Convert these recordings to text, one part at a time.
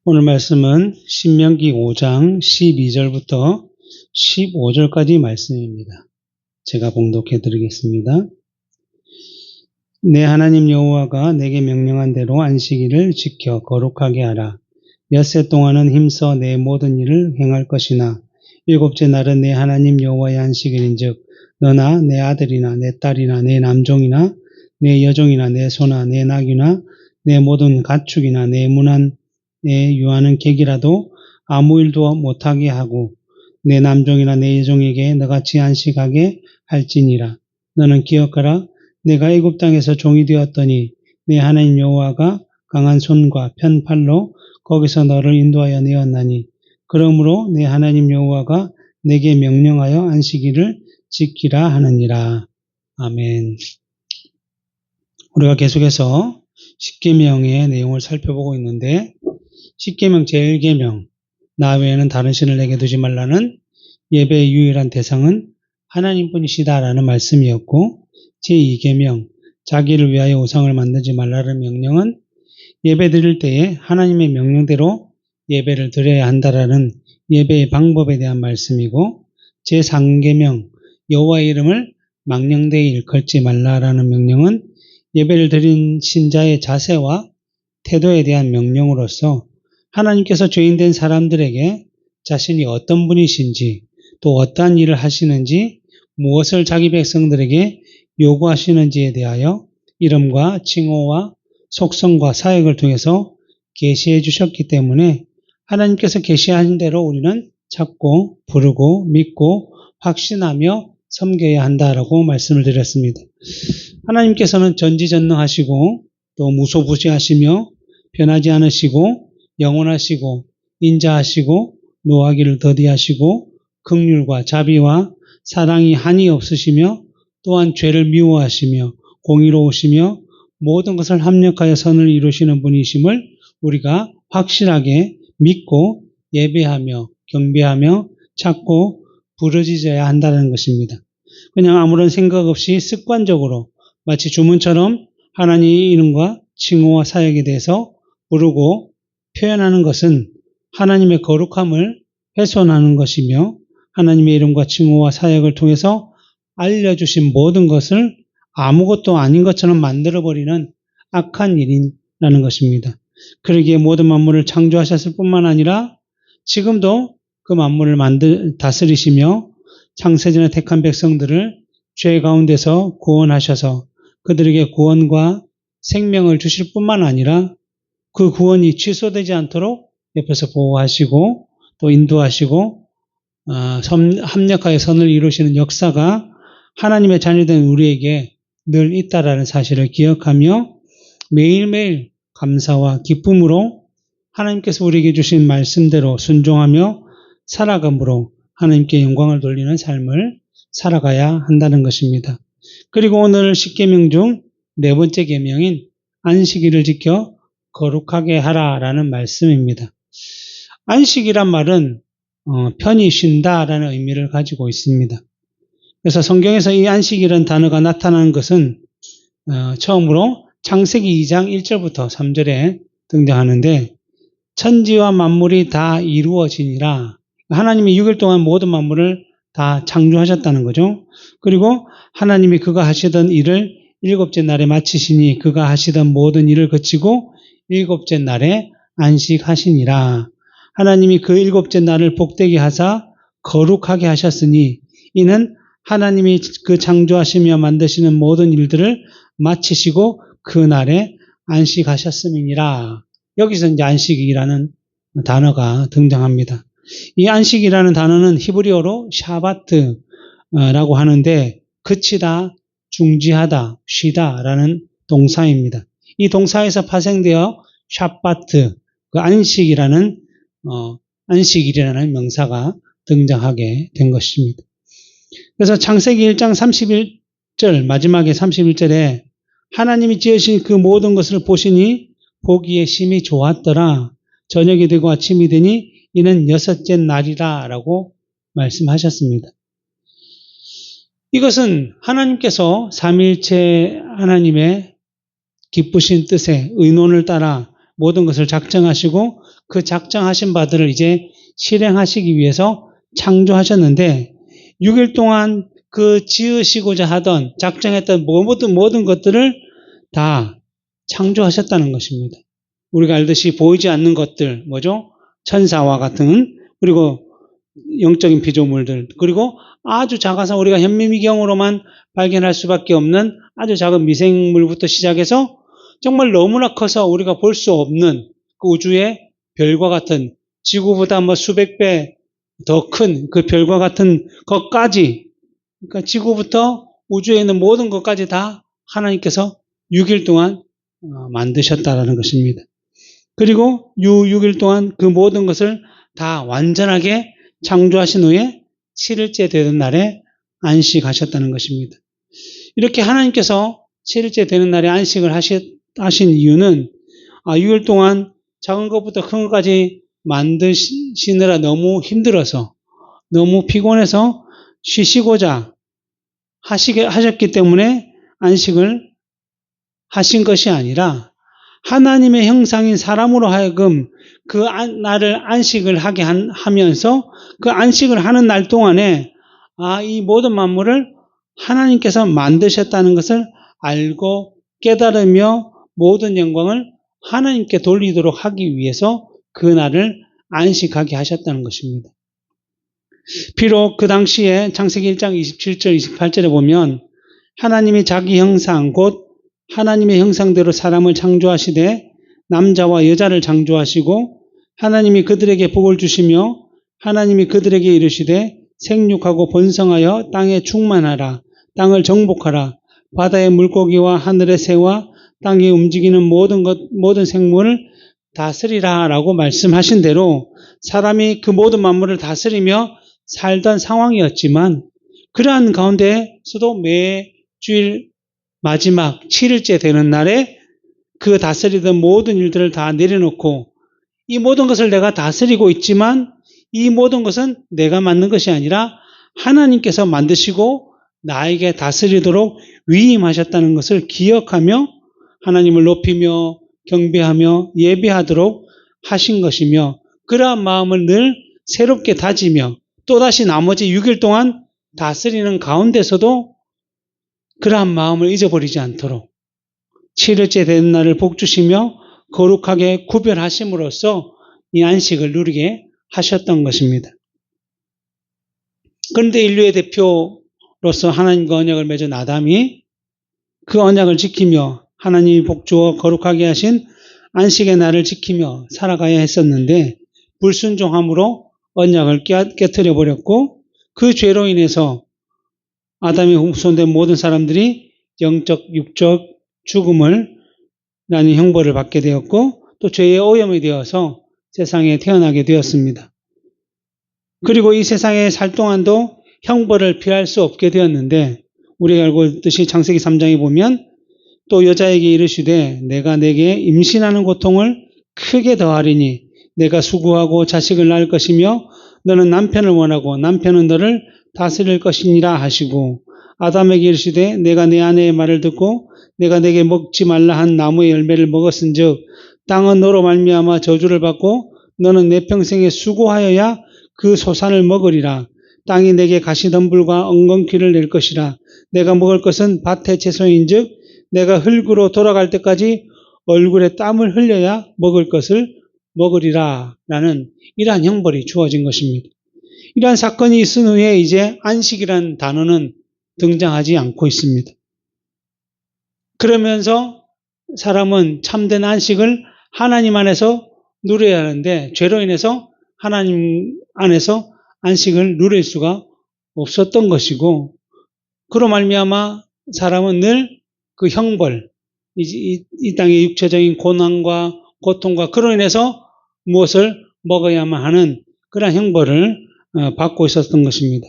오늘 말씀은 신명기 5장 12절부터 15절까지 말씀입니다. 제가 봉독해 드리겠습니다. 내 하나님 여호와가 내게 명령한 대로 안식일을 지켜 거룩하게 하라. 엿새 동안은 힘써 내 모든 일을 행할 것이나 일곱째 날은 내 하나님 여호와의 안식일인즉 너나 내 아들이나 내 딸이나 내 남종이나 내 여종이나 내 소나 내 낙이나 내 모든 가축이나 내 문한 내 유하는 객이라도 아무 일도 못하게 하고 내 남종이나 내 여종에게 너같이 안식하게 할지니라. 너는 기억하라. 내가 애굽 땅에서 종이 되었더니 내 하나님 여호와가 강한 손과 편팔로 거기서 너를 인도하여 내었나니 그러므로 내 하나님 여호와가 내게 명령하여 안식일을 지키라 하느니라. 아멘. 우리가 계속해서 십계명의 내용을 살펴보고 있는데 십계명 제1계명 나 외에는 다른 신을 내게 두지 말라는 예배의 유일한 대상은 하나님뿐이시다라는 말씀이었고 제2계명 자기를 위하여 우상을 만들지 말라는 명령은 예배 드릴 때에 하나님의 명령대로 예배를 드려야 한다라는 예배의 방법에 대한 말씀이고 제3계명 여호와의 이름을 망령되이 일컬지 말라라는 명령은 예배를 드린 신자의 자세와 태도에 대한 명령으로서 하나님께서 죄인된 사람들에게 자신이 어떤 분이신지 또 어떠한 일을 하시는지 무엇을 자기 백성들에게 요구하시는지에 대하여 이름과 칭호와 속성과 사역을 통해서 계시해 주셨기 때문에 하나님께서 계시한 대로 우리는 찾고 부르고 믿고 확신하며 섬겨야 한다라고 말씀을 드렸습니다. 하나님께서는 전지전능하시고 또 무소부지하시며 변하지 않으시고 영원하시고 인자하시고 노하기를 더디하시고 긍휼과 자비와 사랑이 한이 없으시며 또한 죄를 미워하시며 공의로우시며 모든 것을 합력하여 선을 이루시는 분이심을 우리가 확실하게 믿고 예배하며 경배하며 찾고 부르짖어야 한다는 것입니다. 그냥 아무런 생각 없이 습관적으로 마치 주문처럼 하나님의 이름과 칭호와 사역에 대해서 부르고 표현하는 것은 하나님의 거룩함을 훼손하는 것이며 하나님의 이름과 칭호와 사역을 통해서 알려주신 모든 것을 아무것도 아닌 것처럼 만들어버리는 악한 일이라는 것입니다. 그러기에 모든 만물을 창조하셨을 뿐만 아니라 지금도 그 만물을 다스리시며 창세전에 택한 백성들을 죄 가운데서 구원하셔서 그들에게 구원과 생명을 주실 뿐만 아니라 그 구원이 취소되지 않도록 옆에서 보호하시고 또 인도하시고 합력하여 선을 이루시는 역사가 하나님의 자녀된 우리에게 늘 있다라는 사실을 기억하며 매일매일 감사와 기쁨으로 하나님께서 우리에게 주신 말씀대로 순종하며 살아감으로 하나님께 영광을 돌리는 삶을 살아가야 한다는 것입니다. 그리고 오늘 십계명 중 네 번째 계명인 안식일을 지켜 거룩하게 하라라는 말씀입니다. 안식이란 말은 편히 쉰다라는 의미를 가지고 있습니다. 그래서 성경에서 이 안식이라는 단어가 나타나는 것은 처음으로 창세기 2장 1절부터 3절에 등장하는데 천지와 만물이 다 이루어지니라. 하나님이 6일 동안 모든 만물을 다 창조하셨다는 거죠. 그리고 하나님이 그가 하시던 일을 일곱째 날에 마치시니 그가 하시던 모든 일을 그치고 일곱째 날에 안식하시니라. 하나님이 그 일곱째 날을 복되게 하사 거룩하게 하셨으니 이는 하나님이 그 창조하시며 만드시는 모든 일들을 마치시고 그 날에 안식하셨음이니라. 여기서 이제 안식이라는 단어가 등장합니다. 이 안식이라는 단어는 히브리어로 샤바트라고 하는데 그치다, 중지하다, 쉬다라는 동사입니다. 이 동사에서 파생되어 샤바트, 그 안식이라는 안식일이라는 명사가 등장하게 된 것입니다. 그래서 창세기 1장 31절 마지막에 31절에 하나님이 지으신 그 모든 것을 보시니 보기에 심히 좋았더라. 저녁이 되고 아침이 되니 이는 여섯째 날이라 라고 말씀하셨습니다. 이것은 하나님께서 삼위일체 하나님의 기쁘신 뜻에 의논을 따라 모든 것을 작정하시고 그 작정하신 바들을 이제 실행하시기 위해서 창조하셨는데 6일 동안 그 지으시고자 하던 작정했던 모든 것들을 다 창조하셨다는 것입니다. 우리가 알듯이 보이지 않는 것들, 뭐죠? 천사와 같은, 그리고 영적인 피조물들, 그리고 아주 작아서 우리가 현미경으로만 발견할 수밖에 없는 아주 작은 미생물부터 시작해서 정말 너무나 커서 우리가 볼 수 없는 그 우주의 별과 같은, 지구보다 뭐 수백 배 더 큰 그 별과 같은 것까지, 그러니까 지구부터 우주에 있는 모든 것까지 다 하나님께서 6일 동안 만드셨다라는 것입니다. 그리고 6일 동안 그 모든 것을 다 완전하게 창조하신 후에 7일째 되는 날에 안식하셨다는 것입니다. 이렇게 하나님께서 7일째 되는 날에 안식을 하신 이유는 6일 동안 작은 것부터 큰 것까지 만드시느라 너무 힘들어서, 너무 피곤해서 쉬시고자 하셨기 때문에 안식을 하신 것이 아니라 하나님의 형상인 사람으로 하여금 그 날을 안식을 하게 하면서 그 안식을 하는 날 동안에 이 모든 만물을 하나님께서 만드셨다는 것을 알고 깨달으며 모든 영광을 하나님께 돌리도록 하기 위해서 그 날을 안식하게 하셨다는 것입니다. 비록 그 당시에 창세기 1장 27절 28절에 보면 하나님이 자기 형상 곧 하나님의 형상대로 사람을 창조하시되 남자와 여자를 창조하시고 하나님이 그들에게 복을 주시며 하나님이 그들에게 이르시되 생육하고 번성하여 땅에 충만하라 땅을 정복하라 바다의 물고기와 하늘의 새와 땅에 움직이는 모든 생물을 다스리라 라고 말씀하신 대로 사람이 그 모든 만물을 다스리며 살던 상황이었지만 그러한 가운데서도 매주일 마지막 7일째 되는 날에 그 다스리던 모든 일들을 다 내려놓고 이 모든 것을 내가 다스리고 있지만 이 모든 것은 내가 만든 것이 아니라 하나님께서 만드시고 나에게 다스리도록 위임하셨다는 것을 기억하며 하나님을 높이며 경배하며 예배하도록 하신 것이며 그러한 마음을 늘 새롭게 다지며 또다시 나머지 6일 동안 다스리는 가운데서도 그러한 마음을 잊어버리지 않도록 7일째 되는 날을 복주시며 거룩하게 구별하심으로써 이 안식을 누리게 하셨던 것입니다. 그런데 인류의 대표로서 하나님과 언약을 맺은 아담이 그 언약을 지키며 하나님이 복주어 거룩하게 하신 안식의 날을 지키며 살아가야 했었는데 불순종함으로 언약을 깨트려 버렸고 그 죄로 인해서 아담이 후손된 모든 사람들이 영적, 육적 죽음을 라는 형벌을 받게 되었고 또 죄의 오염이 되어서 세상에 태어나게 되었습니다. 그리고 이 세상에 살 동안도 형벌을 피할 수 없게 되었는데 우리가 알고 있듯이 창세기 3장에 보면 또 여자에게 이르시되 내가 내게 임신하는 고통을 크게 더하리니 내가 수고하고 자식을 낳을 것이며 너는 남편을 원하고 남편은 너를 다스릴 것이니라 하시고 아담에게 이르시되 내가 내 아내의 말을 듣고 내가 내게 먹지 말라 한 나무의 열매를 먹었은즉 땅은 너로 말미암아 저주를 받고 너는 내 평생에 수고하여야 그 소산을 먹으리라. 땅이 내게 가시덤불과 엉겅퀴를 낼 것이라. 내가 먹을 것은 밭의 채소인즉 내가 흙으로 돌아갈 때까지 얼굴에 땀을 흘려야 먹을 것을 먹으리라. 라는 이러한 형벌이 주어진 것입니다. 이러한 사건이 있은 후에 이제 안식이라는 단어는 등장하지 않고 있습니다. 그러면서 사람은 참된 안식을 하나님 안에서 누려야 하는데 죄로 인해서 하나님 안에서 안식을 누릴 수가 없었던 것이고 그로 말미암아 사람은 늘 그 형벌, 이 땅의 육체적인 고난과 고통과 그로 인해서 무엇을 먹어야만 하는 그런 형벌을 받고 있었던 것입니다.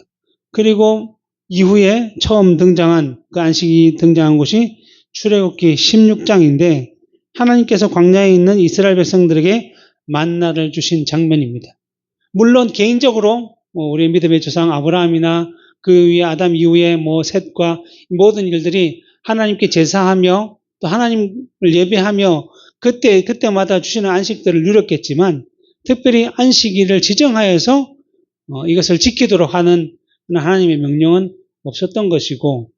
그리고 이후에 처음 등장한 그 안식이 등장한 곳이 출애굽기 16장인데 하나님께서 광야에 있는 이스라엘 백성들에게 만나를 주신 장면입니다. 물론 개인적으로 우리 믿음의 조상 아브라함이나 그 위에 아담 이후에 셋과 모든 일들이 하나님께 제사하며 또 하나님을 예배하며 그때마다 주시는 안식들을 누렸겠지만 특별히 안식일을 지정하여서 이것을 지키도록 하는 하나님의 명령은 없었던 것이고,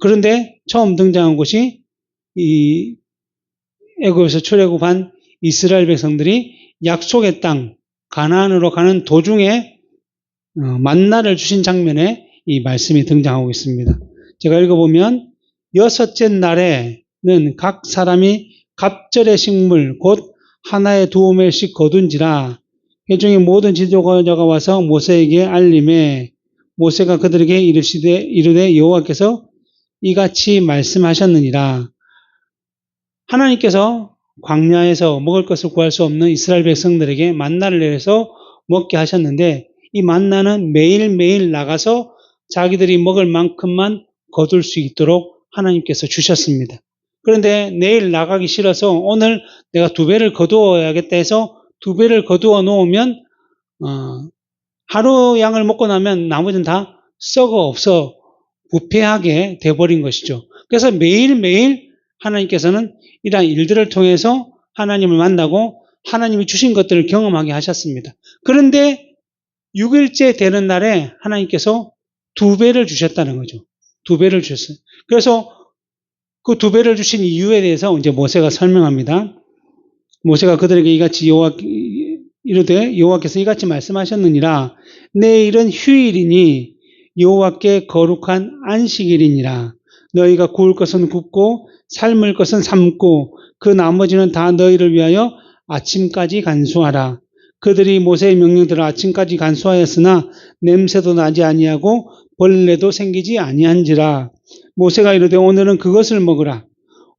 그런데 처음 등장한 것이 이 애굽에서 출애굽한 이스라엘 백성들이 약속의 땅 가나안으로 가는 도중에 만나를 주신 장면에 이 말씀이 등장하고 있습니다. 제가 읽어보면 여섯째 날에는 각 사람이 갑절의 식물 곧 하나에 2오멜씩 거둔지라. 회중의 모든 지도자가 와서 모세에게 알림해 모세가 그들에게 이르되 여호와께서 이같이 말씀하셨느니라. 하나님께서 광야에서 먹을 것을 구할 수 없는 이스라엘 백성들에게 만나를 내려서 먹게 하셨는데 이 만나는 매일매일 나가서 자기들이 먹을 만큼만 거둘 수 있도록 하나님께서 주셨습니다. 그런데 내일 나가기 싫어서 오늘 내가 2배를 거두어야겠다 해서 2배를 거두어 놓으면 하루 양을 먹고 나면 나머지는 다 썩어 없어 부패하게 돼버린 것이죠. 그래서 매일매일 하나님께서는 이러한 일들을 통해서 하나님을 만나고 하나님이 주신 것들을 경험하게 하셨습니다. 그런데 6일째 되는 날에 하나님께서 2배를 주셨다는 거죠. 2배를 주셨어요. 그래서 그 2배를 주신 이유에 대해서 이제 모세가 설명합니다. 모세가 그들에게 이같이 이르되 여호와께서 이같이 말씀하셨느니라. 내일은 휴일이니 여호와께 거룩한 안식일이니라. 너희가 구울 것은 굽고 삶을 것은 삶고 그 나머지는 다 너희를 위하여 아침까지 간수하라. 그들이 모세의 명령대로 아침까지 간수하였으나 냄새도 나지 아니하고 벌레도 생기지 아니한지라. 모세가 이르되 오늘은 그것을 먹으라.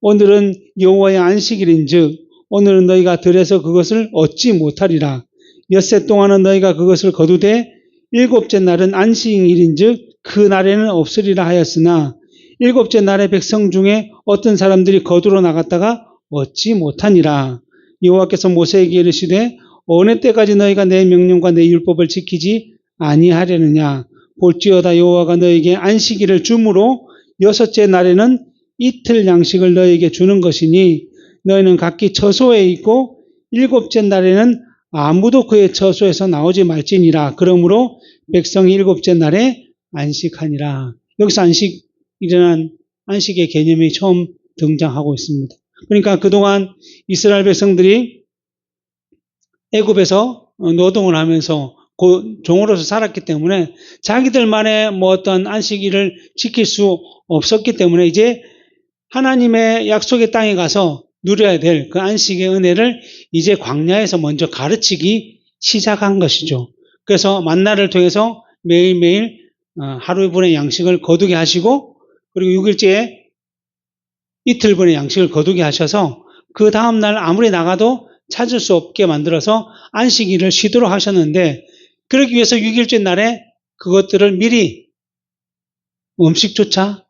오늘은 여호와의 안식일인즉 오늘은 너희가 들에서 그것을 얻지 못하리라. 엿새 동안은 너희가 그것을 거두되 7째 날은 안식일인즉 그 날에는 없으리라 하였으나 7째 날에 백성 중에 어떤 사람들이 거두러 나갔다가 얻지 못하니라. 여호와께서 모세에게 이르시되 어느 때까지 너희가 내 명령과 내 율법을 지키지 아니하려느냐. 볼지어다 여호와가 너희에게 안식일을 주므로 6째 날에는 이틀 양식을 너희에게 주는 것이니 너희는 각기 처소에 있고 7째 날에는 아무도 그의 처소에서 나오지 말지니라. 그러므로 백성이 7째 날에 안식하니라. 여기서 일어난 안식의 개념이 처음 등장하고 있습니다. 그러니까 그동안 이스라엘 백성들이 애굽에서 노동을 하면서 종으로서 살았기 때문에 자기들만의 어떤 안식일을 지킬 수 없었기 때문에 이제 하나님의 약속의 땅에 가서 누려야 될 그 안식의 은혜를 이제 광야에서 먼저 가르치기 시작한 것이죠. 그래서 만나를 통해서 매일매일 하루분의 양식을 거두게 하시고 그리고 6일째에 이틀분의 양식을 거두게 하셔서 그 다음날 아무리 나가도 찾을 수 없게 만들어서 안식일을 쉬도록 하셨는데 그러기 위해서 6일째 날에 그것들을 미리 음식조차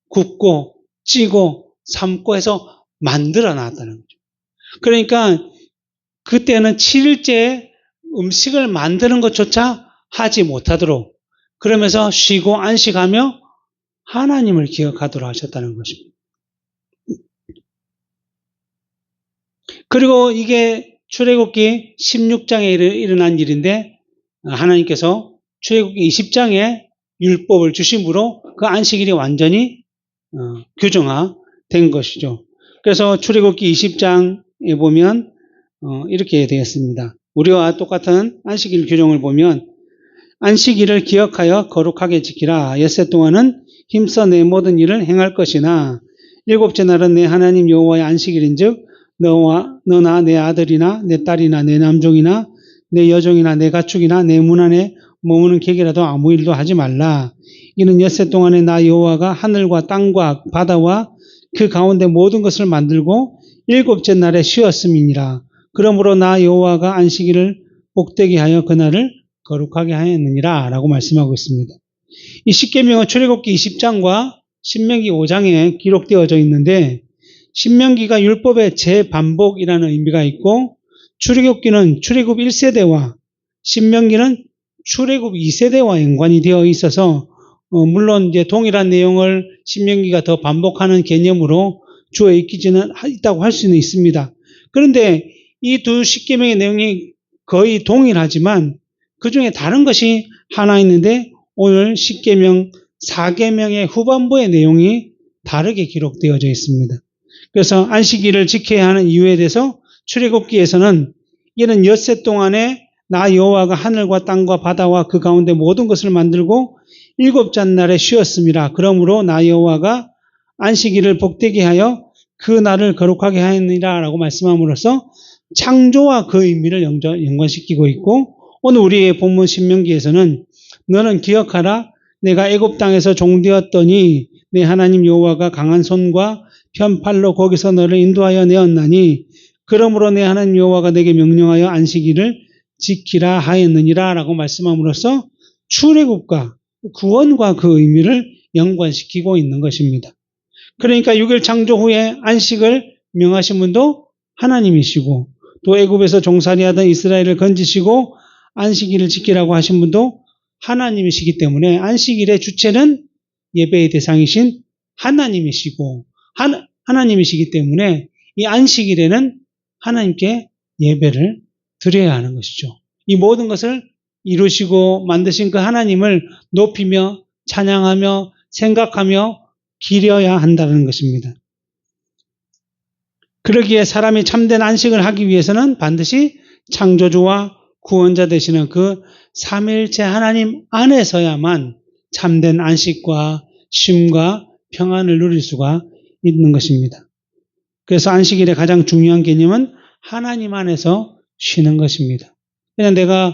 굽고 찌고 삶고 해서 만들어 놨다는 거죠. 그러니까 그때는 7일째 음식을 만드는 것조차 하지 못하도록 그러면서 쉬고 안식하며 하나님을 기억하도록 하셨다는 것입니다. 그리고 이게 출애굽기 16장에 일어난 일인데 하나님께서 출애굽기 20장에 율법을 주심으로 그 안식일이 완전히 규정화된 것이죠. 그래서 출애굽기 20장에 보면 이렇게 되었습니다. 우리와 똑같은 안식일 규정을 보면 안식일을 기억하여 거룩하게 지키라. 엿새 동안은 힘써 내 모든 일을 행할 것이나 7째 날은 내 하나님 여호와의 안식일인즉 너나 내 아들이나 내 딸이나 내 남종이나 내 여종이나 내 가축이나 내 문 안에 머무는 객이라도 아무 일도 하지 말라. 이는 엿새 동안에 나 여호와가 하늘과 땅과 바다와 그 가운데 모든 것을 만들고 7째 날에 쉬었음이니라. 그러므로 나 여호와가 안식일을 복되게 하여 그날을 거룩하게 하였느니라 라고 말씀하고 있습니다. 이 십계명은 출애굽기 20장과 신명기 5장에 기록되어져 있는데 신명기가 율법의 재반복이라는 의미가 있고 출애굽기는 출애굽 1세대와 신명기는 출애굽 2세대와 연관이 되어 있어서 물론 이제 동일한 내용을 신명기가 더 반복하는 개념으로 주어 있다고 할 수는 있습니다. 그런데 이 두 십계명의 내용이 거의 동일하지만 그 중에 다른 것이 하나 있는데 오늘 십계명 4계명의 후반부의 내용이 다르게 기록되어져 있습니다. 그래서 안식일을 지켜야 하는 이유에 대해서 출애굽기에서는 이는 엿새 동안에 나 여호와가 하늘과 땅과 바다와 그 가운데 모든 것을 만들고 일곱째 날에 쉬었음이라. 그러므로 나 여호와가 안식일을 복되게 하여 그 날을 거룩하게 하였느니라 라고 말씀함으로써 창조와 그 의미를 연관시키고 있고, 오늘 우리의 본문 신명기에서는 너는 기억하라, 내가 애굽 땅에서 종되었더니 내 하나님 여호와가 강한 손과 편팔로 거기서 너를 인도하여 내었나니 그러므로 내 하나님 여호와가 내게 명령하여 안식일을 지키라 하였느니라 라고 말씀함으로써 출애굽과 구원과 그 의미를 연관시키고 있는 것입니다. 그러니까 6일 창조 후에 안식을 명하신 분도 하나님이시고, 또 애굽에서 종살이하던 이스라엘을 건지시고 안식일을 지키라고 하신 분도 하나님이시기 때문에 안식일의 주체는 예배의 대상이신 하나님이시고, 하나님이시기 때문에 이 안식일에는 하나님께 예배를 드려야 하는 것이죠. 이 모든 것을 이루시고 만드신 그 하나님을 높이며 찬양하며 생각하며 기려야 한다는 것입니다. 그러기에 사람이 참된 안식을 하기 위해서는 반드시 창조주와 구원자 되시는 그 삼위일체 하나님 안에서야만 참된 안식과 쉼과 평안을 누릴 수가 있는 것입니다. 그래서 안식일의 가장 중요한 개념은 하나님 안에서 쉬는 것입니다. 그냥 내가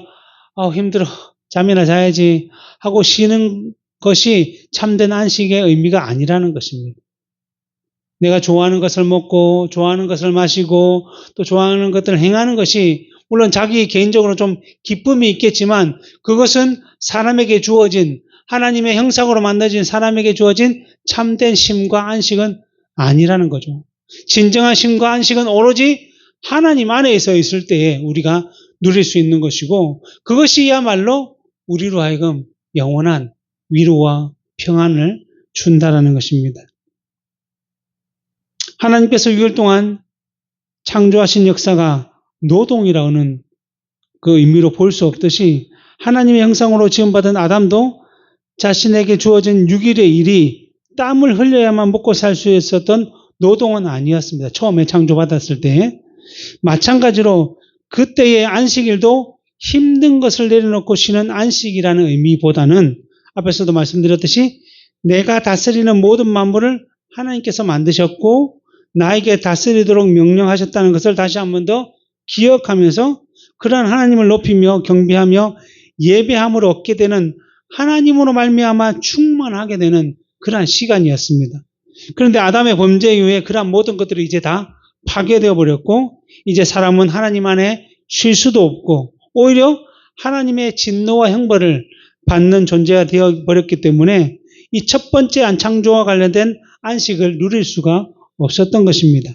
힘들어 잠이나 자야지 하고 쉬는 것이 참된 안식의 의미가 아니라는 것입니다. 내가 좋아하는 것을 먹고 좋아하는 것을 마시고 또 좋아하는 것들을 행하는 것이 물론 자기 개인적으로 좀 기쁨이 있겠지만 그것은 사람에게 주어진, 하나님의 형상으로 만들어진 사람에게 주어진 참된 쉼과 안식은 아니라는 거죠. 진정한 쉼과 안식은 오로지 하나님 안에서 있을 때에 우리가 누릴 수 있는 것이고, 그것이야말로 우리로 하여금 영원한 위로와 평안을 준다라는 것입니다. 하나님께서 6일 동안 창조하신 역사가 노동이라는 그 의미로 볼 수 없듯이 하나님의 형상으로 지음받은 아담도 자신에게 주어진 6일의 일이 땀을 흘려야만 먹고 살 수 있었던 노동은 아니었습니다. 처음에 창조받았을 때. 마찬가지로 그때의 안식일도 힘든 것을 내려놓고 쉬는 안식이라는 의미보다는 앞에서도 말씀드렸듯이 내가 다스리는 모든 만물을 하나님께서 만드셨고 나에게 다스리도록 명령하셨다는 것을 다시 한 번 더 기억하면서 그러한 하나님을 높이며 경배하며 예배함으로 얻게 되는, 하나님으로 말미암아 충만하게 되는 그러한 시간이었습니다. 그런데 아담의 범죄 이후에 그러한 모든 것들이 이제 다 파괴되어 버렸고, 이제 사람은 하나님 안에 쉴 수도 없고 오히려 하나님의 진노와 형벌을 받는 존재가 되어 버렸기 때문에 이 첫 번째 창조와 관련된 안식을 누릴 수가 없었던 것입니다.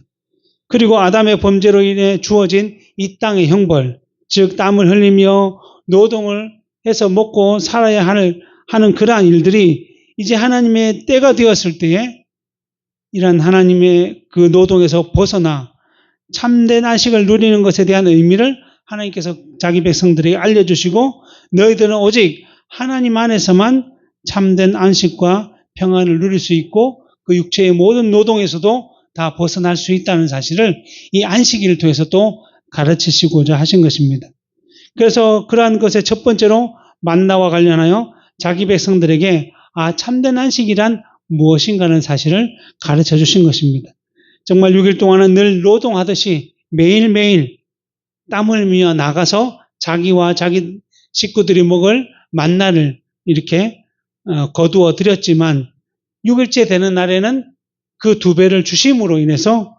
그리고 아담의 범죄로 인해 주어진 이 땅의 형벌, 즉 땀을 흘리며 노동을 해서 먹고 살아야 하는 그러한 일들이 이제 하나님의 때가 되었을 때에 이런 하나님의 그 노동에서 벗어나 참된 안식을 누리는 것에 대한 의미를 하나님께서 자기 백성들에게 알려주시고, 너희들은 오직 하나님 안에서만 참된 안식과 평안을 누릴 수 있고 그 육체의 모든 노동에서도 다 벗어날 수 있다는 사실을 이 안식일을 통해서 또 가르치시고자 하신 것입니다. 그래서 그러한 것의 첫 번째로 만나와 관련하여 자기 백성들에게 참된 안식이란 무엇인가는 사실을 가르쳐 주신 것입니다. 정말 6일 동안은 늘 노동하듯이 매일매일 땀을 흘리며 나가서 자기와 자기 식구들이 먹을 만나를 이렇게 거두어 드렸지만 6일째 되는 날에는 그 2배를 주심으로 인해서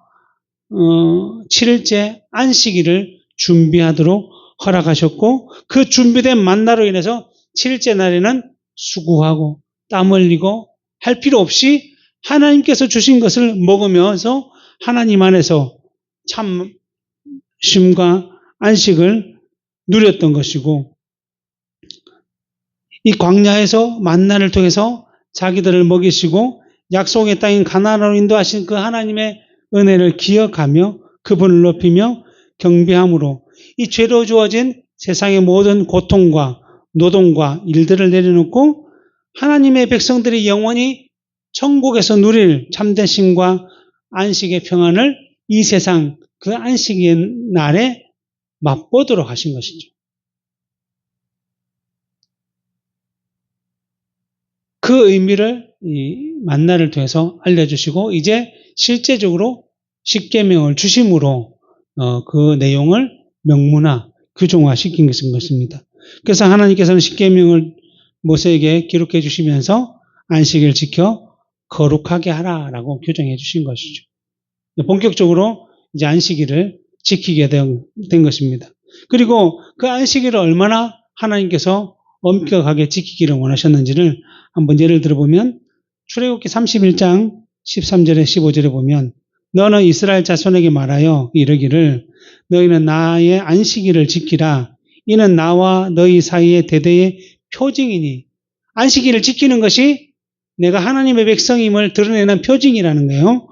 7일째 안식일을 준비하도록 허락하셨고, 그 준비된 만나로 인해서 7일째 날에는 수고하고 땀 흘리고 할 필요 없이 하나님께서 주신 것을 먹으면서 하나님 안에서 참 쉼과 안식을 누렸던 것이고, 이 광야에서 만나를 통해서 자기들을 먹이시고 약속의 땅인 가나안으로 인도하신 그 하나님의 은혜를 기억하며 그분을 높이며 경배함으로 이 죄로 주어진 세상의 모든 고통과 노동과 일들을 내려놓고 하나님의 백성들이 영원히 천국에서 누릴 참된 쉼과 안식의 평안을 이 세상 그 안식의 날에 맛보도록 하신 것이죠. 그 의미를 이 만나를 통해서 알려주시고 이제 실제적으로 십계명을 주심으로 그 내용을 명문화, 규정화시킨 것입니다. 그래서 하나님께서는 십계명을 모세에게 기록해 주시면서 안식을 지켜 거룩하게 하라라고 규정해 주신 것이죠. 본격적으로 이제 안식일을 지키게 된 것입니다. 그리고 그 안식일을 얼마나 하나님께서 엄격하게 지키기를 원하셨는지를 한번 예를 들어보면 출애굽기 31장 13절에 15절에 보면 너는 이스라엘 자손에게 말하여 이르기를 너희는 나의 안식일을 지키라. 이는 나와 너희 사이의 대대의 표징이니 안식일을 지키는 것이 내가 하나님의 백성임을 드러내는 표징이라는 거예요.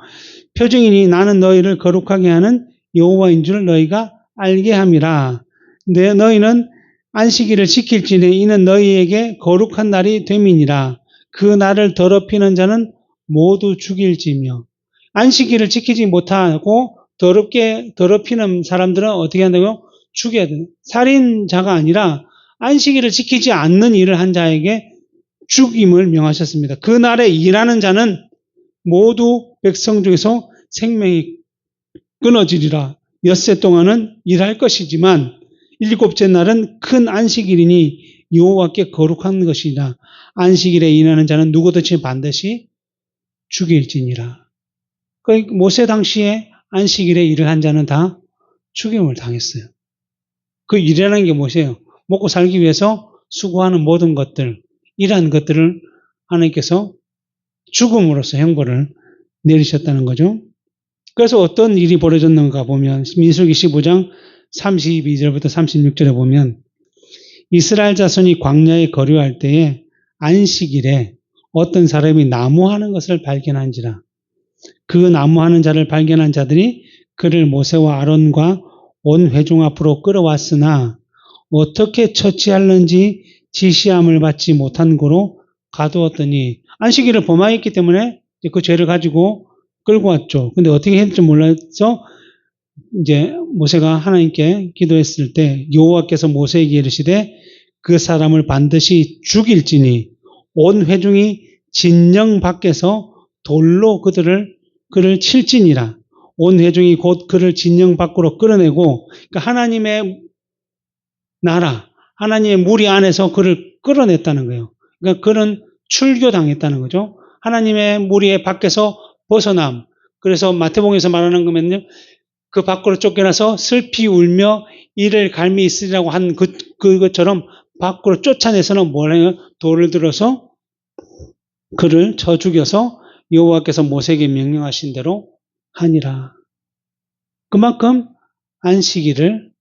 표징이니 나는 너희를 거룩하게 하는 여호와인 줄 너희가 알게 함이라. 너희는 안식일을 지킬지니 이는 너희에게 거룩한 날이 됨이니라. 그 날을 더럽히는 자는 모두 죽일지며. 안식일을 지키지 못하고 더럽히는 사람들은 어떻게 한다고요? 죽여야 돼요. 살인자가 아니라 안식일을 지키지 않는 일을 한 자에게 죽임을 명하셨습니다. 그 날에 일하는 자는 모두 백성 중에서 생명이 끊어지리라. 엿새 동안은 일할 것이지만 일곱째 날은 큰 안식일이니 여호와께 거룩한 것이라. 안식일에 일하는 자는 누구든지 반드시 죽일지니라. 모세 당시에 안식일에 일을 한 자는 다 죽임을 당했어요. 그 일이라는 게 무엇이에요? 먹고 살기 위해서 수고하는 모든 것들, 이러한 것들을 하나님께서 죽음으로써 형벌을 내리셨다는 거죠. 그래서 어떤 일이 벌어졌는가 보면 민수기 15장 32절부터 36절에 보면 이스라엘 자손이 광야에 거류할 때에 안식일에 어떤 사람이 나무하는 것을 발견한지라. 그 나무하는 자를 발견한 자들이 그를 모세와 아론과 온 회중 앞으로 끌어왔으나 어떻게 처치하는지 지시함을 받지 못한 고로 가두었더니 안식일을 범하였기 때문에 그 죄를 가지고 끌고 왔죠. 근데 어떻게 해야 될지 몰라서 이제 모세가 하나님께 기도했을 때 여호와께서 모세에게 이르시되 그 사람을 반드시 죽일지니 온 회중이 진영 밖에서 돌로 그를 칠지니라. 온 회중이 곧 그를 진영 밖으로 끌어내고 그러니까 하나님의 나라, 하나님의 무리 안에서 그를 끌어냈다는 거예요. 그러니까 그는 출교당했다는 거죠. 하나님의 무리의 밖에서 벗어남. 그래서 마태복음에서 말하는 거면요. 그 밖으로 쫓겨나서 슬피 울며 이를 갈미 있으리라고 한 그것처럼 밖으로 쫓아내서는 뭐래요? 돌을 들어서 그를 쳐 죽여서 여호와께서 모세에게 명령하신 대로 하니라. 그만큼 안식일을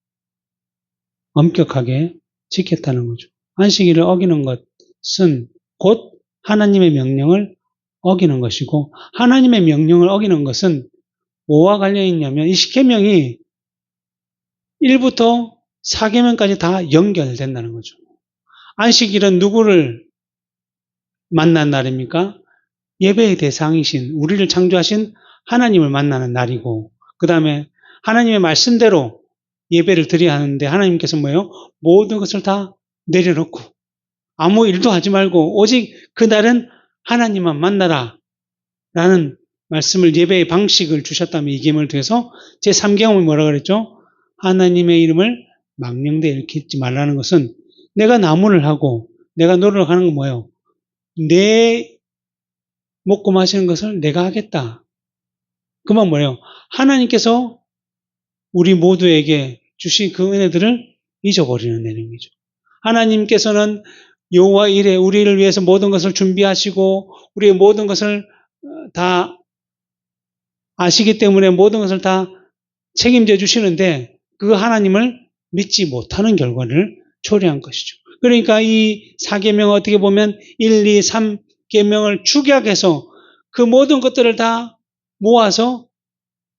엄격하게 지켰다는 거죠. 안식일을 어기는 것은 곧 하나님의 명령을 어기는 것이고 하나님의 명령을 어기는 것은 뭐와 관련이 있냐면 이 십계명이 1부터 4계명까지 다 연결된다는 거죠. 안식일은 누구를 만난 날입니까? 예배의 대상이신 우리를 창조하신 하나님을 만나는 날이고 그 다음에 하나님의 말씀대로 예배를 드려야 하는데 하나님께서 뭐예요? 모든 것을 다 내려놓고 아무 일도 하지 말고 오직 그날은 하나님만 만나라 라는 말씀을 예배의 방식을 주셨다면 이 계명을 통해서 제3계명은 뭐라 그랬죠? 하나님의 이름을 망령되이 일컫지 말라는 것은 내가 나무를 하고 내가 노력하는 건 뭐예요? 내 먹고 마시는 것을 내가 하겠다. 그 말 뭐예요? 하나님께서 우리 모두에게 주신 그 은혜들을 잊어버리는 내용이죠. 하나님께서는 여호와 일에 우리를 위해서 모든 것을 준비하시고 우리의 모든 것을 다 아시기 때문에 모든 것을 다 책임져 주시는데 그 하나님을 믿지 못하는 결과를 초래한 것이죠. 그러니까 이 4계명은 어떻게 보면 1, 2, 3 계명을 축약해서 그 모든 것들을 다 모아서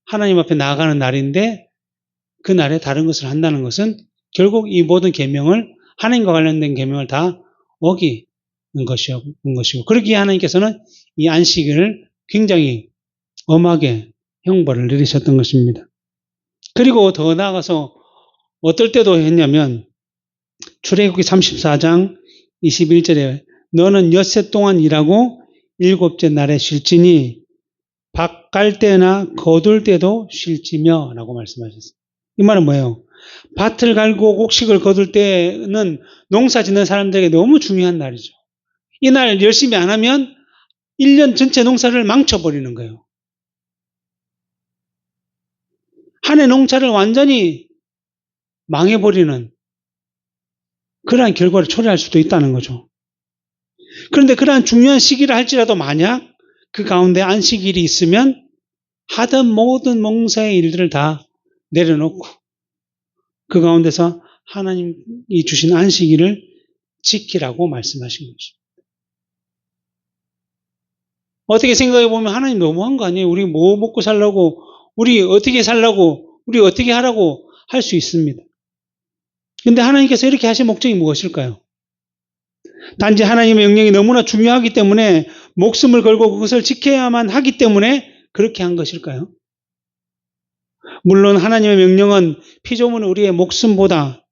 하나님의 하나님 앞에 나아가는 날인데 그 날에 다른 것을 한다는 것은 결국 이 모든 계명을 하나님과 관련된 계명을 다 어기는 것이고 그러기에 하나님께서는 이 안식일을 굉장히 엄하게 형벌을 내리셨던 것입니다. 그리고 더 나아가서 어떨 때도 했냐면 출애굽기 34장 21절에 너는 엿새 동안 일하고 일곱째 날에 쉴지니 밭 갈 때나 거둘 때도 쉴지며 라고 말씀하셨어요. 이 말은 뭐예요? 밭을 갈고 곡식을 거둘 때는 농사 짓는 사람들에게 너무 중요한 날이죠. 이날 열심히 안 하면 1년 전체 농사를 망쳐버리는 거예요. 한 해 농사를 완전히 망해버리는 그러한 결과를 초래할 수도 있다는 거죠. 그런데 그러한 중요한 시기를 할지라도 만약 그 가운데 안식일이 있으면 하던 모든 농사의 일들을 다 내려놓고 그 가운데서 하나님이 주신 안식일을 지키라고 말씀하신 거죠. 어떻게 생각해 보면 하나님 너무한 거 아니에요? 우리 뭐 먹고 살라고, 우리 어떻게 살라고, 우리 어떻게 하라고 할 수 있습니다. 그런데 하나님께서 이렇게 하신 목적이 무엇일까요? 단지 하나님의 명령이 너무나 중요하기 때문에 목숨을 걸고 그것을 지켜야만 하기 때문에 그렇게 한 것일까요? 물론 하나님의 명령은 피조물 우리의 목숨보다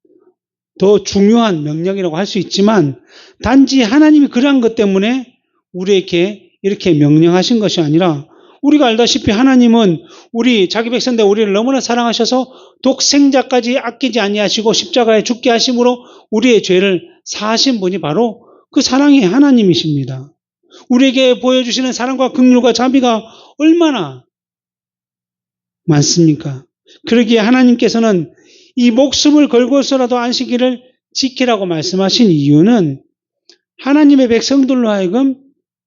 더 중요한 명령이라고 할 수 있지만 단지 하나님이 그러한 것 때문에 우리에게 이렇게 명령하신 것이 아니라 우리가 알다시피 하나님은 우리 자기 백성들 우리를 너무나 사랑하셔서 독생자까지 아끼지 아니하시고 십자가에 죽게 하심으로 우리의 죄를 사하신 분이 바로 그 사랑의 하나님이십니다. 우리에게 보여주시는 사랑과 긍휼과 자비가 얼마나 많습니까? 그러기에 하나님께서는 이 목숨을 걸고서라도 안식일을 지키라고 말씀하신 이유는 하나님의 백성들로 하여금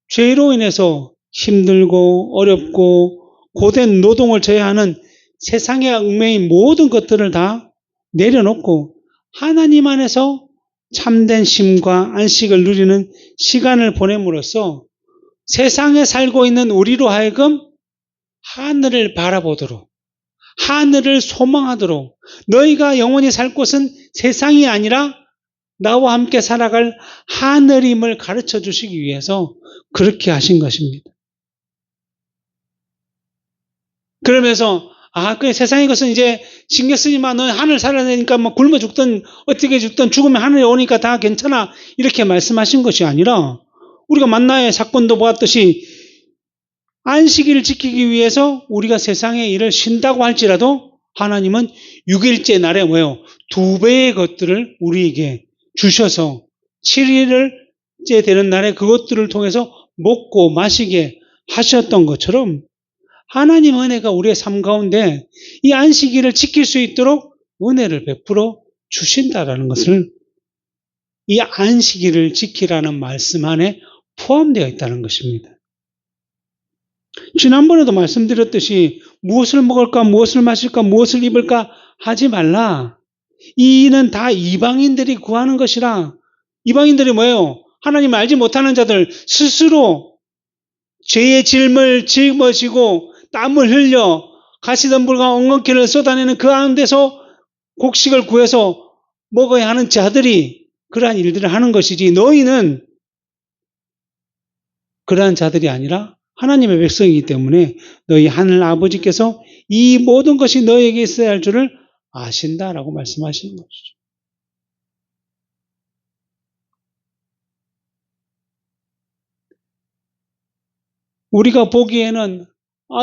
죄로 인해서 힘들고 어렵고 고된 노동을 져야 하는 세상의 얽매인 모든 것들을 다 내려놓고 하나님 안에서 참된 쉼과 안식을 누리는 시간을 보냄으로써 세상에 살고 있는 우리로 하여금 하늘을 바라보도록 하늘을 소망하도록 너희가 영원히 살 곳은 세상이 아니라 나와 함께 살아갈 하늘임을 가르쳐 주시기 위해서 그렇게 하신 것입니다. 그러면서 그 세상의 것은 이제 신경 쓰지 마. 너 하늘 살아야 되니까 뭐 굶어 죽든 어떻게 죽든 죽으면 하늘에 오니까 다 괜찮아. 이렇게 말씀하신 것이 아니라 우리가 만나의 사건도 보았듯이 안식일을 지키기 위해서 우리가 세상의 일을 쉰다고 할지라도 하나님은 6일째 날에 뭐예요? 2배의 것들을 우리에게 주셔서 7일째 되는 날에 그것들을 통해서 먹고 마시게 하셨던 것처럼 하나님 은혜가 우리의 삶 가운데 이 안식일을 지킬 수 있도록 은혜를 베풀어 주신다라는 것을 이 안식일을 지키라는 말씀 안에 포함되어 있다는 것입니다. 지난번에도 말씀드렸듯이 무엇을 먹을까, 무엇을 마실까, 무엇을 입을까 하지 말라. 이 일은 다 이방인들이 구하는 것이라. 이방인들이 뭐예요? 하나님을 알지 못하는 자들 스스로 죄의 짐을 짊어지고 땀을 흘려 가시덤불과 엉겅퀴를 쏟아내는 그 가운데서 곡식을 구해서 먹어야 하는 자들이 그러한 일들을 하는 것이지 너희는 그러한 자들이 아니라 하나님의 백성이기 때문에 너희 하늘 아버지께서 이 모든 것이 너희에게 있어야 할 줄을 아신다라고 말씀하시는 것이죠. 우리가 보기에는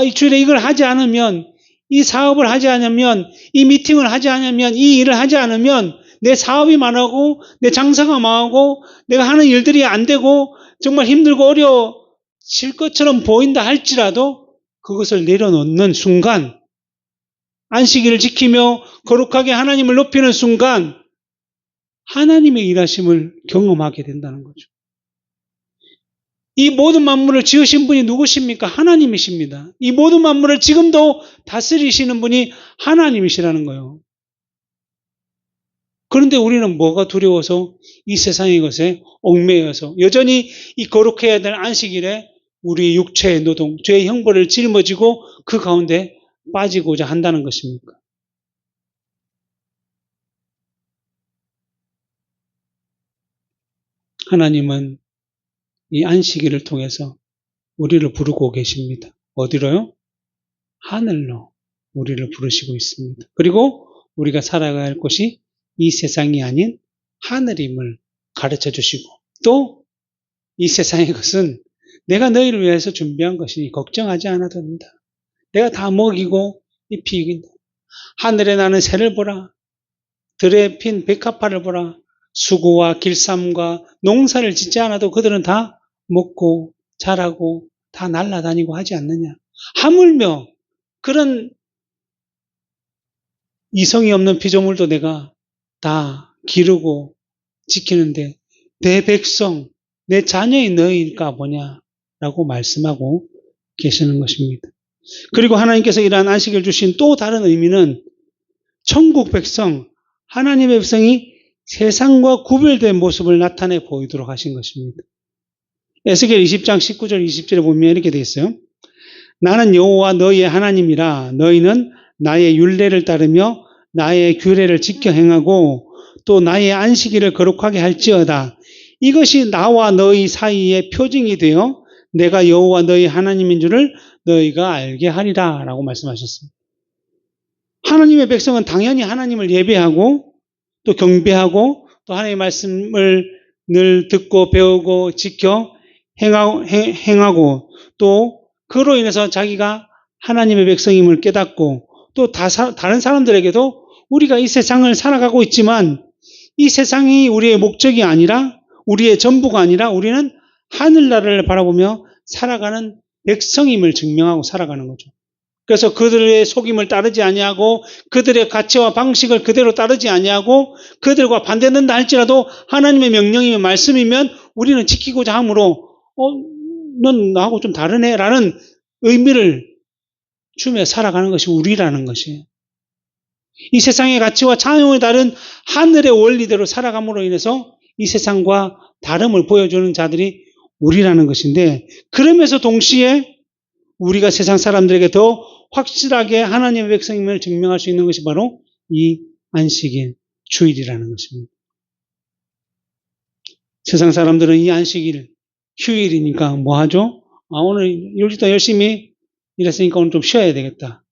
이 주일에 이걸 하지 않으면, 이 사업을 하지 않으면, 이 미팅을 하지 않으면, 이 일을 하지 않으면 내 사업이 망하고 내 장사가 망하고 내가 하는 일들이 안 되고 정말 힘들고 어려워질 것처럼 보인다 할지라도 그것을 내려놓는 순간, 안식일을 지키며 거룩하게 하나님을 높이는 순간 하나님의 일하심을 경험하게 된다는 거죠. 이 모든 만물을 지으신 분이 누구십니까? 하나님이십니다. 이 모든 만물을 지금도 다스리시는 분이 하나님이시라는 거예요. 그런데 우리는 뭐가 두려워서 이 세상의 것에 얽매여서 여전히 이 거룩해야 될 안식일에 우리 육체의 노동, 죄의 형벌을 짊어지고 그 가운데 빠지고자 한다는 것입니까? 하나님은 이 안식일을 통해서 우리를 부르고 계십니다. 어디로요? 하늘로 우리를 부르시고 있습니다. 그리고 우리가 살아가야 할 곳이 이 세상이 아닌 하늘임을 가르쳐 주시고, 또 이 세상의 것은 내가 너희를 위해서 준비한 것이니 걱정하지 않아도 된다. 내가 다 먹이고 입히긴다. 하늘에 나는 새를 보라. 들에 핀 백합화를 보라. 수고와 길쌈과 농사를 짓지 않아도 그들은 다 먹고 자라고 다 날아다니고 하지 않느냐. 하물며 그런 이성이 없는 피조물도 내가 다 기르고 지키는데 내 백성, 내 자녀인 너희일까 보냐라고 말씀하고 계시는 것입니다. 그리고 하나님께서 이러한 안식을 주신 또 다른 의미는 천국 백성, 하나님의 백성이 세상과 구별된 모습을 나타내 보이도록 하신 것입니다. 에스겔 20장 19절 20절에 보면 이렇게 되어 있어요. 나는 여호와 너희의 하나님이라. 너희는 나의 율례를 따르며 나의 규례를 지켜 행하고 또 나의 안식일을 거룩하게 할지어다. 이것이 나와 너희 사이의 표징이 되어 내가 여호와 너희 하나님인 줄을 너희가 알게 하리라 라고 말씀하셨습니다. 하나님의 백성은 당연히 하나님을 예배하고 또 경배하고 또 하나님의 말씀을 늘 듣고 배우고 지켜 행하고 또 그로 인해서 자기가 하나님의 백성임을 깨닫고 또 다른 사람들에게도 우리가 이 세상을 살아가고 있지만 이 세상이 우리의 목적이 아니라 우리의 전부가 아니라 우리는 하늘나라를 바라보며 살아가는 백성임을 증명하고 살아가는 거죠. 그래서 그들의 속임을 따르지 아니하고 그들의 가치와 방식을 그대로 따르지 아니하고 그들과 반대된다 할지라도 하나님의 명령이면 말씀이면 우리는 지키고자 하므로 넌 나하고 좀 다르네 라는 의미를 주며 살아가는 것이 우리라는 것이에요. 이 세상의 가치와 차원이 다른 하늘의 원리대로 살아감으로 인해서 이 세상과 다름을 보여주는 자들이 우리라는 것인데, 그러면서 동시에 우리가 세상 사람들에게 더 확실하게 하나님의 백성임을 증명할 수 있는 것이 바로 이 안식일, 주일이라는 것입니다. 세상 사람들은 이 안식일, 휴일이니까 뭐 하죠? 오늘 일주일 열심히 일했으니까 오늘 좀 쉬어야 되겠다.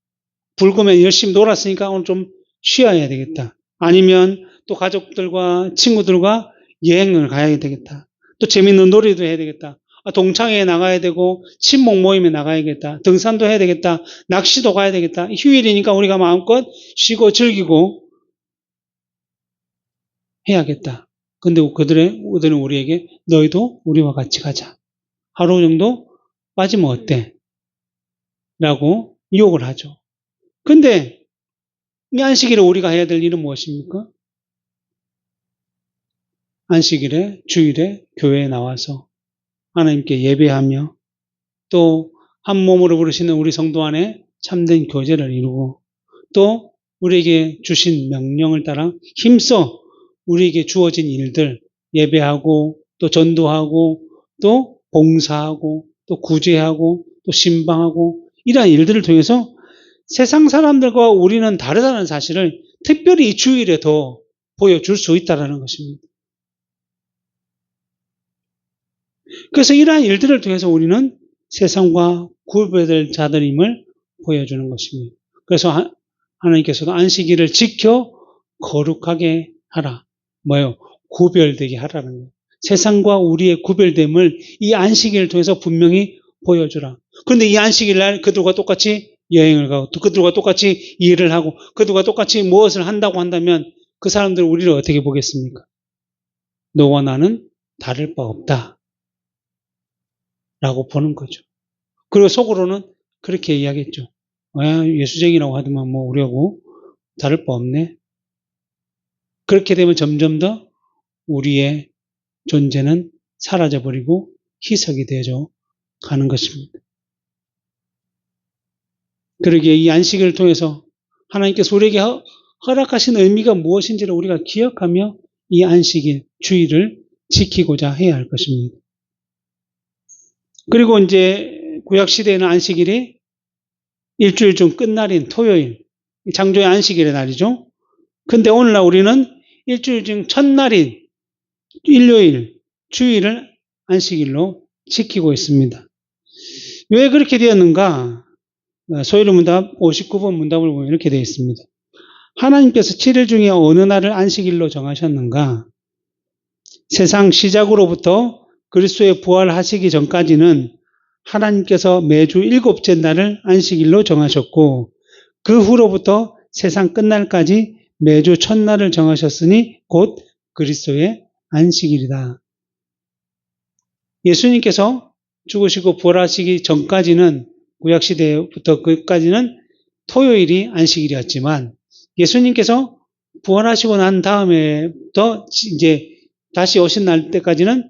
불금에 열심히 놀았으니까 오늘 좀 쉬어야 되겠다. 아니면 또 가족들과 친구들과 여행을 가야 되겠다. 또 재밌는 놀이도 해야 되겠다. 동창회에 나가야 되고 친목 모임에 나가야겠다. 등산도 해야 되겠다. 낚시도 가야 되겠다. 휴일이니까 우리가 마음껏 쉬고 즐기고 해야겠다. 근데 그들은 우리에게 너희도 우리와 같이 가자. 하루 정도 빠지면 어때? 라고 유혹을 하죠. 근데 이 안식일에 우리가 해야 될 일은 무엇입니까? 안식일에, 주일에 교회에 나와서 하나님께 예배하며 또 한 몸으로 부르시는 우리 성도 안에 참된 교제를 이루고 또 우리에게 주신 명령을 따라 힘써 우리에게 주어진 일들 예배하고 또 전도하고 또 봉사하고 또 구제하고 또 신방하고 이러한 일들을 통해서 세상 사람들과 우리는 다르다는 사실을 특별히 이 주일에 더 보여줄 수 있다는 것입니다. 그래서 이러한 일들을 통해서 우리는 세상과 구별될 자들임을 보여주는 것입니다. 그래서 하나님께서도 안식일을 지켜 거룩하게 하라. 뭐예요? 구별되게 하라는 거예요. 세상과 우리의 구별됨을 이 안식일을 통해서 분명히 보여주라. 그런데 이 안식일 날 그들과 똑같이 여행을 가고 또 그들과 똑같이 일을 하고 그들과 똑같이 무엇을 한다고 한다면 그 사람들은 우리를 어떻게 보겠습니까? 너와 나는 다를 바 없다 라고 보는 거죠. 그리고 속으로는 그렇게 이야기했죠. 예수쟁이라고 하더만 뭐 우리하고 다를 바 없네. 그렇게 되면 점점 더 우리의 존재는 사라져버리고 희석이 되어져 가는 것입니다. 그러기에 이 안식일을 통해서 하나님께서 우리에게 허락하신 의미가 무엇인지를 우리가 기억하며 이 안식일, 주일을 지키고자 해야 할 것입니다. 그리고 이제 구약시대에는 안식일이 일주일 중 끝날인 토요일, 창조의 안식일의 날이죠. 근데 오늘날 우리는 일주일 중 첫날인 일요일, 주일을 안식일로 지키고 있습니다. 왜 그렇게 되었는가? 소요리 문답 59번 문답을 보면 이렇게 되어 있습니다. 하나님께서 7일 중에 어느 날을 안식일로 정하셨는가? 세상 시작으로부터 그리스도의 부활하시기 전까지는 하나님께서 매주 7째 날을 안식일로 정하셨고, 그 후로부터 세상 끝날까지 매주 첫날을 정하셨으니 곧 그리스도의 안식일이다. 예수님께서 죽으시고 부활하시기 전까지는, 구약시대부터 그까지는 토요일이 안식일이었지만, 예수님께서 부활하시고 난 다음에부터 이제 다시 오신 날 때까지는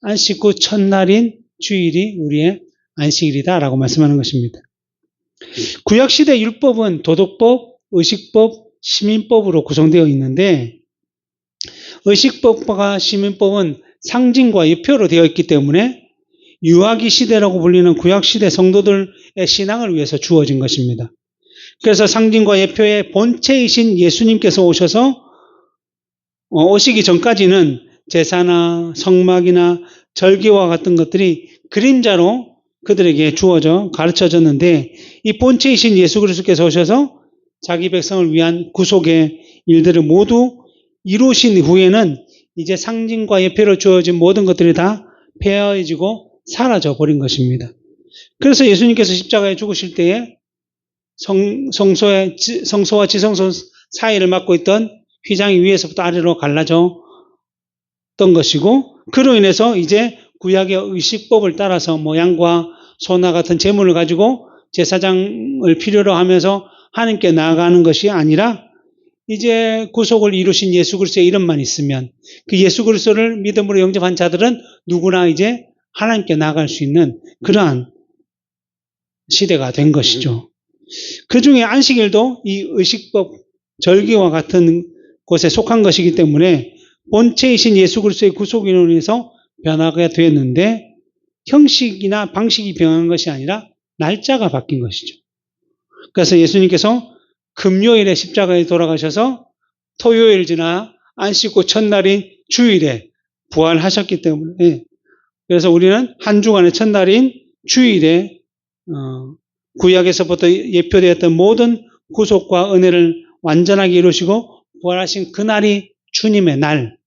안식 후 첫날인 주일이 우리의 안식일이다라고 말씀하는 것입니다. 구약시대 율법은 도덕법, 의식법, 시민법으로 구성되어 있는데, 의식법과 시민법은 상징과 예표로 되어 있기 때문에 유아기 시대라고 불리는 구약시대 성도들의 신앙을 위해서 주어진 것입니다. 그래서 상징과 예표의 본체이신 예수님께서 오시기 전까지는 제사나 성막이나 절기와 같은 것들이 그림자로 그들에게 주어져 가르쳐졌는데, 이 본체이신 예수 그리스도께서 오셔서 자기 백성을 위한 구속의 일들을 모두 이루신 후에는 이제 상징과 예표로 주어진 모든 것들이 다 폐허해지고 사라져 버린 것입니다. 그래서 예수님께서 십자가에 죽으실 때에 성소와 지성소 사이를 막고 있던 휘장이 위에서부터 아래로 갈라졌던 것이고, 그로 인해서 이제 구약의 의식법을 따라서 양과 소나 같은 제물을 가지고 제사장을 필요로 하면서 하나님께 나아가는 것이 아니라, 이제 구속을 이루신 예수 그리스도의 이름만 있으면, 그 예수 그리스도를 믿음으로 영접한 자들은 누구나 이제 하나님께 나아갈 수 있는 그러한 시대가 된 것이죠. 그 중에 안식일도 이 의식법, 절기와 같은 곳에 속한 것이기 때문에 본체이신 예수 그리스도의 구속으로 인해서 변화가 되었는데, 형식이나 방식이 변한 것이 아니라 날짜가 바뀐 것이죠. 그래서 예수님께서 금요일에 십자가에 돌아가셔서 토요일 지나 안식 후 첫날인 주일에 부활하셨기 때문에, 그래서 우리는 한 주간의 첫날인 주일에 구약에서부터 예표되었던 모든 구속과 은혜를 완전하게 이루시고 부활하신 그날이 주님의 날,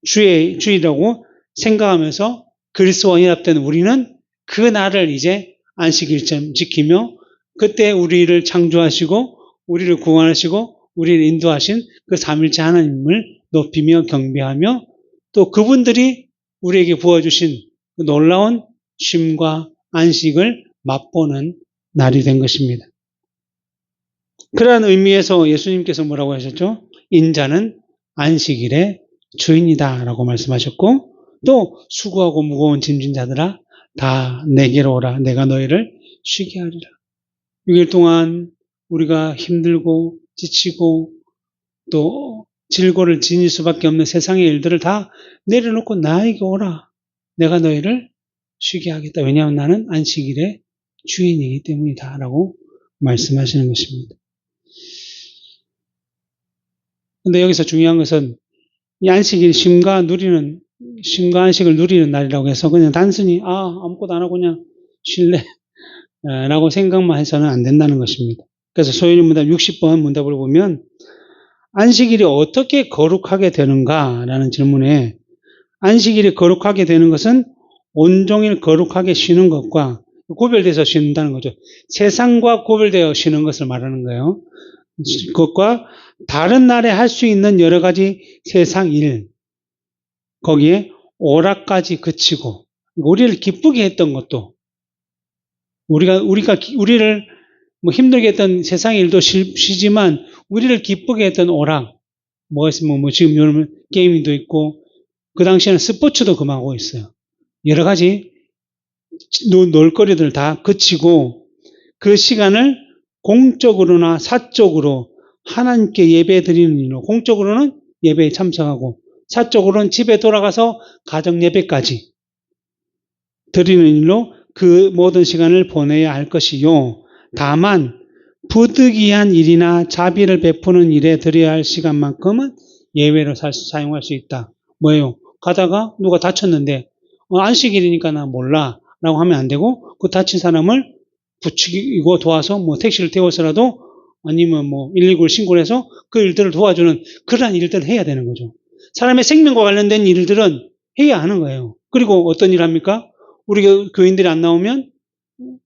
주일이라고 생각하면서 그리스도와 연합된 우리는 그 날을 이제 안식일처럼 지키며, 그때 우리를 창조하시고 우리를 구원하시고 우리를 인도하신 그 삼일째 하나님을 높이며 경배하며, 또 그분들이 우리에게 부어주신 그 놀라운 쉼과 안식을 맛보는 날이 된 것입니다. 그러한 의미에서 예수님께서 뭐라고 하셨죠? 인자는 안식일의 주인이다 라고 말씀하셨고, 또 수고하고 무거운 짐진 자들아 다 내게로 오라, 내가 너희를 쉬게 하리라. 6일 동안 우리가 힘들고 지치고 또 질고를 지닐 수밖에 없는 세상의 일들을 다 내려놓고 나에게 오라, 내가 너희를 쉬게 하겠다. 왜냐하면 나는 안식일의 주인이기 때문이다 라고 말씀하시는 것입니다. 근데 여기서 중요한 것은 이 안식일 쉼과 안식을 누리는 날이라고 해서 그냥 단순히 아무것도 안 하고 그냥 쉴래 라고 생각만 해서는 안 된다는 것입니다. 그래서 소요리 문답 60번 문답을 보면, 안식일이 어떻게 거룩하게 되는가 라는 질문에, 안식일이 거룩하게 되는 것은 온종일 거룩하게 쉬는 것과 구별돼서 쉰다는 거죠. 세상과 구별되어 쉬는 것을 말하는 거예요. 그것과 다른 날에 할 수 있는 여러 가지 세상 일, 거기에 오락까지 그치고, 우리를 기쁘게 했던 것도, 우리를 힘들게 했던 세상 일도 쉬지만 우리를 기쁘게 했던 오락, 뭐가 있으면 지금 요즘 게임도 있고, 그 당시에는 스포츠도 그만하고 있어요. 여러 가지 놀거리들 다 그치고 그 시간을 공적으로나 사적으로 하나님께 예배 드리는 일로, 공적으로는 예배에 참석하고 사적으로는 집에 돌아가서 가정 예배까지 드리는 일로 그 모든 시간을 보내야 할 것이요. 다만 부득이한 일이나 자비를 베푸는 일에 들여야 할 시간만큼은 예외로 사용할 수 있다. 뭐예요? 가다가 누가 다쳤는데 안식일이니까 나 몰라 라고 하면 안 되고 그 다친 사람을 부추기고 도와서 뭐 택시를 태워서라도 아니면 뭐 119를 신고를 해서 그 일들을 도와주는 그러한 일들을 해야 되는 거죠. 사람의 생명과 관련된 일들은 해야 하는 거예요. 그리고 어떤 일 합니까? 우리 교인들이 안 나오면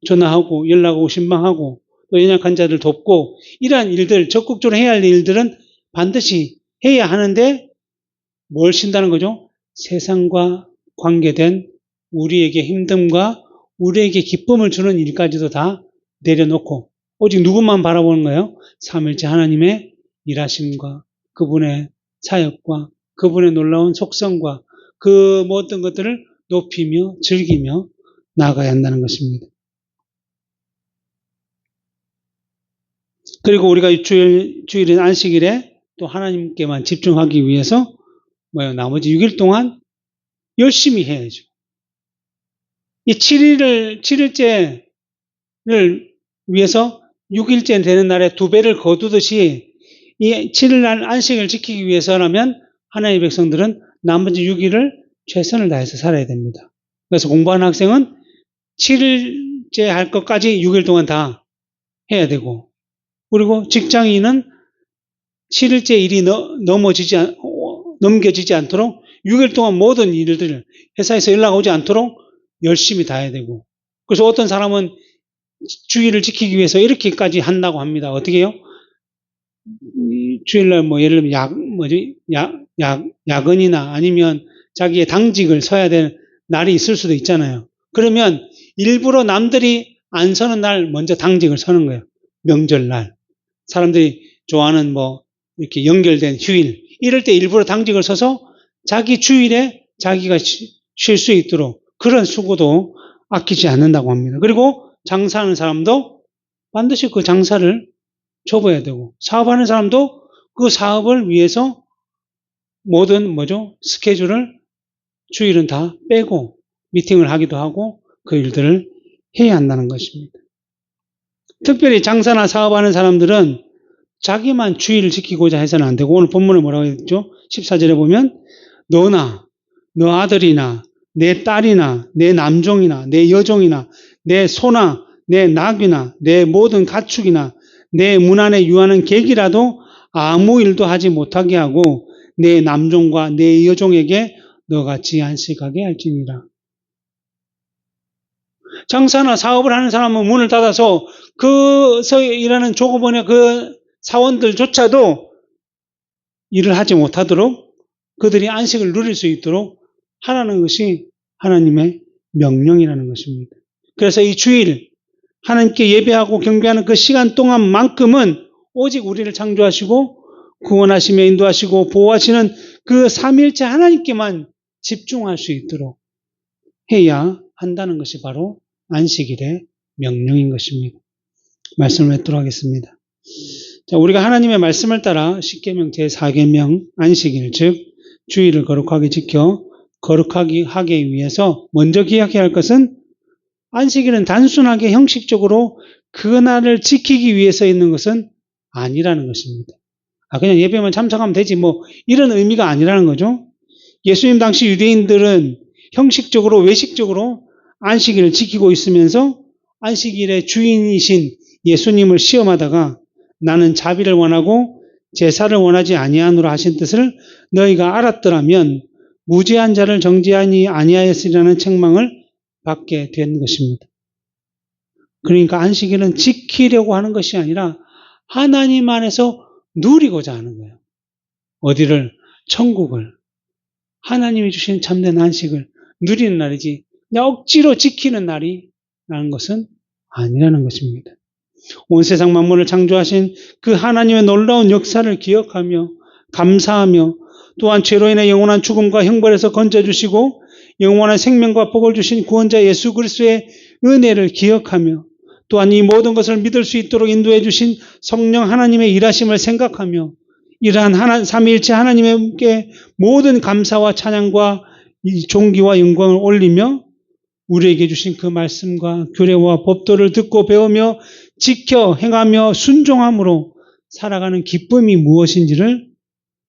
전화하고 연락하고 신방하고 또 연약한 자들 돕고 이러한 일들 적극적으로 해야 할 일들은 반드시 해야 하는데 뭘 쉰다는 거죠? 세상과 관계된 우리에게 힘듦과 우리에게 기쁨을 주는 일까지도 다 내려놓고 오직 누구만 바라보는 거예요? 삼일째 하나님의 일하심과 그분의 사역과 그분의 놀라운 속성과 그 모든 것들을 높이며 즐기며 나아가야 한다는 것입니다. 그리고 우리가 주일인 안식일에 또 하나님께만 집중하기 위해서 나머지 6일 동안 열심히 해야죠. 이 7일째를 위해서 6일째 되는 날에 2배를 거두듯이 이 7일날 안식을 지키기 위해서라면 하나님의 백성들은 나머지 6일을 최선을 다해서 살아야 됩니다. 그래서 공부하는 학생은 7일째 할 것까지 6일 동안 다 해야 되고 그리고 직장인은 7일째 일이 넘겨지지 않도록 6일 동안 모든 일들을 회사에서 연락 오지 않도록 열심히 다 해야 되고 그래서 어떤 사람은 주일을 지키기 위해서 이렇게까지 한다고 합니다. 어떻게 해요? 주일날 예를 들면 야근이나 아니면 자기의 당직을 서야 될 날이 있을 수도 있잖아요. 그러면 일부러 남들이 안 서는 날 먼저 당직을 서는 거예요. 명절날. 사람들이 좋아하는 이렇게 연결된 휴일. 이럴 때 일부러 당직을 서서 자기 주일에 자기가 쉴 수 있도록 그런 수고도 아끼지 않는다고 합니다. 그리고 장사하는 사람도 반드시 그 장사를 접어야 되고 사업하는 사람도 그 사업을 위해서 모든 스케줄을 주일은 다 빼고 미팅을 하기도 하고 그 일들을 해야 한다는 것입니다. 특별히 장사나 사업하는 사람들은 자기만 주의를 지키고자 해서는 안 되고 오늘 본문에 뭐라고 했죠? 14절에 보면 너나 너 아들이나 내 딸이나 내 남종이나 내 여종이나 내 소나 내 낙이나 내 모든 가축이나 내 문 안에 유하는 객이라도 아무 일도 하지 못하게 하고 내 남종과 내 여종에게 너같이 안식하게 할지니라. 장사나 사업을 하는 사람은 문을 닫아서 그서 일하는 조급원의 그 사원들조차도 일을 하지 못하도록 그들이 안식을 누릴 수 있도록 하라는 것이 하나님의 명령이라는 것입니다. 그래서 이 주일 하나님께 예배하고 경배하는 그 시간 동안만큼은 오직 우리를 창조하시고 구원하시며 인도하시고 보호하시는 그 삼위일체 하나님께만 집중할 수 있도록 해야 한다는 것이 바로 안식일의 명령인 것입니다. 말씀을 맺도록 하겠습니다. 자, 우리가 하나님의 말씀을 따라 십계명 제4계명 안식일 즉 주일을 거룩하게 지켜 거룩하게 하기 위해서 먼저 기억해야 할 것은 안식일은 단순하게 형식적으로 그날을 지키기 위해서 있는 것은 아니라는 것입니다. 그냥 예배만 참석하면 되지 이런 의미가 아니라는 거죠. 예수님 당시 유대인들은 형식적으로 외식적으로 안식일을 지키고 있으면서 안식일의 주인이신 예수님을 시험하다가 나는 자비를 원하고 제사를 원하지 아니하노라 하신 뜻을 너희가 알았더라면 무죄한 자를 정죄하니 아니하였으리라는 책망을 받게 된 것입니다. 그러니까 안식일은 지키려고 하는 것이 아니라 하나님 안에서 누리고자 하는 거예요. 어디를? 천국을. 하나님이 주신 참된 안식을 누리는 날이지 그냥 억지로 지키는 날이라는 것은 아니라는 것입니다. 온 세상 만물을 창조하신 그 하나님의 놀라운 역사를 기억하며 감사하며 또한 죄로 인해 영원한 죽음과 형벌에서 건져주시고 영원한 생명과 복을 주신 구원자 예수 그리스도의 은혜를 기억하며 또한 이 모든 것을 믿을 수 있도록 인도해 주신 성령 하나님의 일하심을 생각하며 이러한 삼위일체 하나님께 모든 감사와 찬양과 존귀와 영광을 올리며 우리에게 주신 그 말씀과 규례와 법도를 듣고 배우며 지켜 행하며 순종함으로 살아가는 기쁨이 무엇인지를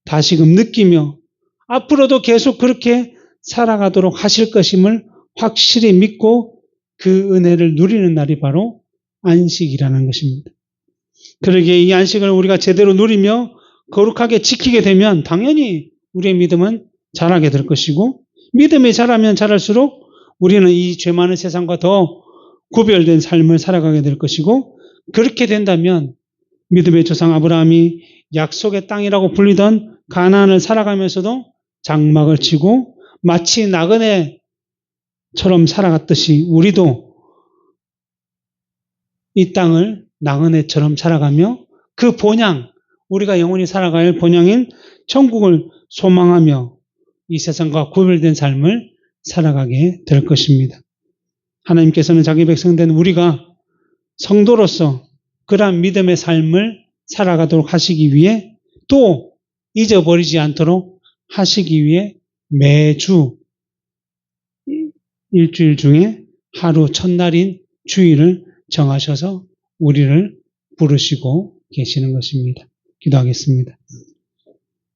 다시금 느끼며 앞으로도 계속 그렇게 살아가도록 하실 것임을 확실히 믿고 그 은혜를 누리는 날이 바로 안식이라는 것입니다. 그러기에 이 안식을 우리가 제대로 누리며 거룩하게 지키게 되면 당연히 우리의 믿음은 자라게 될 것이고, 믿음이 자라면 자랄수록 우리는 이 죄 많은 세상과 더 구별된 삶을 살아가게 될 것이고, 그렇게 된다면 믿음의 조상 아브라함이 약속의 땅이라고 불리던 가나안을 살아가면서도 장막을 치고 마치 나그네처럼 살아갔듯이 우리도 이 땅을 나그네처럼 살아가며 그 본향, 우리가 영원히 살아갈 본향인 천국을 소망하며 이 세상과 구별된 삶을 살아가게 될 것입니다. 하나님께서는 자기 백성된 우리가 성도로서 그러한 믿음의 삶을 살아가도록 하시기 위해, 또 잊어버리지 않도록 하시기 위해 매주 일주일 중에 하루 첫날인 주일을 정하셔서 우리를 부르시고 계시는 것입니다. 기도하겠습니다.